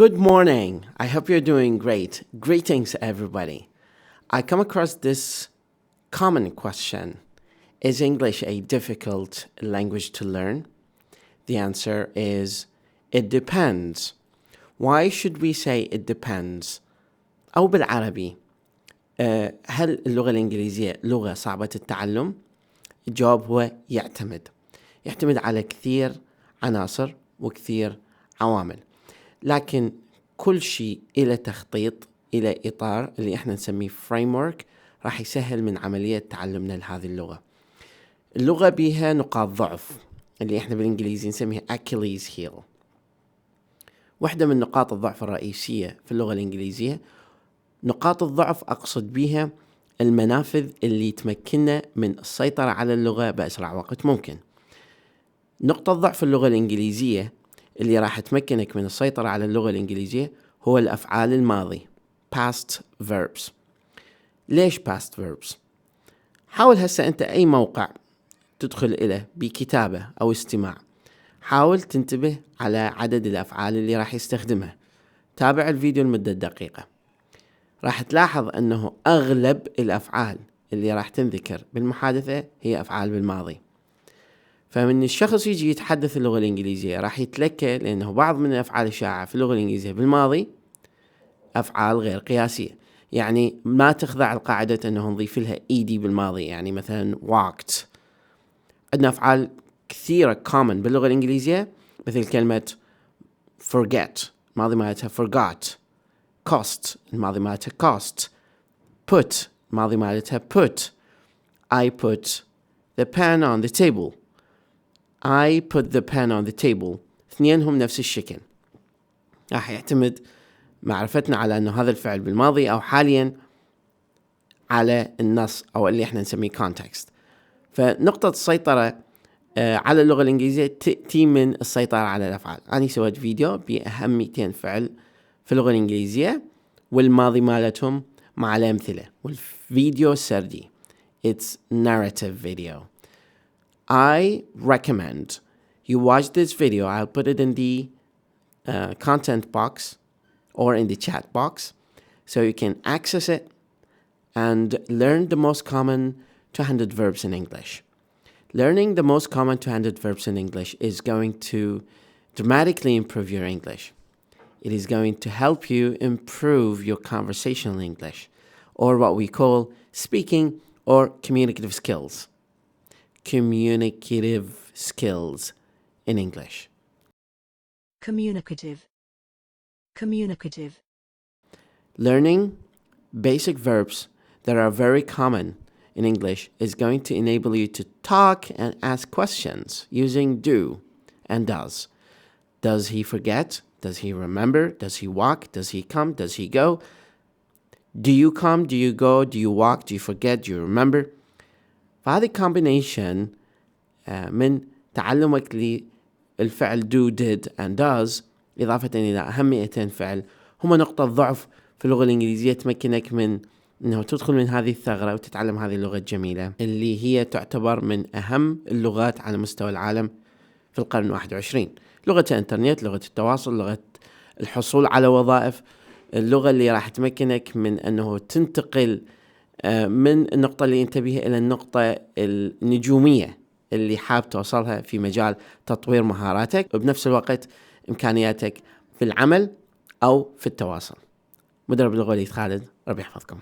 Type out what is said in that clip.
Good morning. I hope you're doing great. Greetings, everybody. I come across this common question. Is English a difficult language to learn? The answer is, it depends. Why should we say it depends? أو بالعربي هل اللغة الإنجليزية لغة صعبة التعلم؟ الجواب هو يعتمد على كثير عناصر وكثير عوامل، لكن كل شيء إلى تخطيط، إلى إطار اللي إحنا نسميه framework راح يسهل من عملية تعلمنا لهذه اللغة. اللغة بيها نقاط ضعف اللي إحنا بالإنجليزي نسميها Achilles heel. واحدة من نقاط الضعف الرئيسية في اللغة الإنجليزية، نقاط الضعف أقصد بها المنافذ اللي تمكننا من السيطرة على اللغة بأسرع وقت ممكن. نقطة ضعف في اللغة الإنجليزية اللي راح تمكنك من السيطرة على اللغة الإنجليزية هو الأفعال الماضي past verbs. ليش past verbs؟ حاول هسه أنت أي موقع تدخل إليه بكتابة أو استماع، حاول تنتبه على عدد الأفعال اللي راح يستخدمها. تابع الفيديو لمدة دقيقة، راح تلاحظ أنه أغلب الأفعال اللي راح تنذكر بالمحادثة هي أفعال بالماضي. فمن الشخص يجي يتحدث اللغة الإنجليزية راح يتلكى لأنه بعض من الأفعال الشائعة في اللغة الإنجليزية بالماضي أفعال غير قياسية، يعني ما تخضع لقاعدة أنه نضيف لها ED بالماضي. يعني مثلا walked. عندنا أفعال كثيرة common باللغة الإنجليزية مثل كلمة forget الماضي مالتها forgot، cost الماضي مالتها cost، put الماضي مالتها put. I put the pen on the table. I put the pen on the table. اثنينهم نفس الشكل. راح يعتمد معرفتنا على أنه هذا الفعل بالماضي أو حاليا على النص أو اللي احنا نسميه context. فنقطة السيطرة على اللغة الإنجليزية تأتي من السيطرة على الأفعال. أنا سويت فيديو بأهم 200 فعل في اللغة الإنجليزية والماضي مالتهم مع الأمثلة، والفيديو سردي. It's narrative video. I recommend you watch this video. I'll put it in the content box or in the chat box so you can access it and learn the most common two-handed verbs in English. Learning the most common two-handed verbs in English is going to dramatically improve your English. It is going to help you improve your conversational English, or what we call speaking or communicative skills. Communicative skills in English. Communicative. Learning basic verbs that are very common in English is going to enable you to talk and ask questions using do and does. Does he forget? Does he remember? Does he walk? Does he come? Does he go? Do you come? Do you go? Do you walk? Do you forget? Do you remember? فهذه combination من تعلمك للفعل do, did and does إضافة إلى أهم 200 فعل هما نقطة ضعف في اللغة الإنجليزية تمكنك من أنه تدخل من هذه الثغرة وتتعلم هذه اللغة الجميلة اللي هي تعتبر من أهم اللغات على مستوى العالم في القرن 21. لغة الإنترنت، لغة التواصل، لغة الحصول على وظائف، اللغة اللي راح تمكنك من أنه تنتقل من النقطة اللي انت بيها إلى النقطة النجومية اللي حاب توصلها في مجال تطوير مهاراتك وبنفس الوقت إمكانياتك في العمل أو في التواصل. مدرب اللغة وليد خالد، ربي يحفظكم.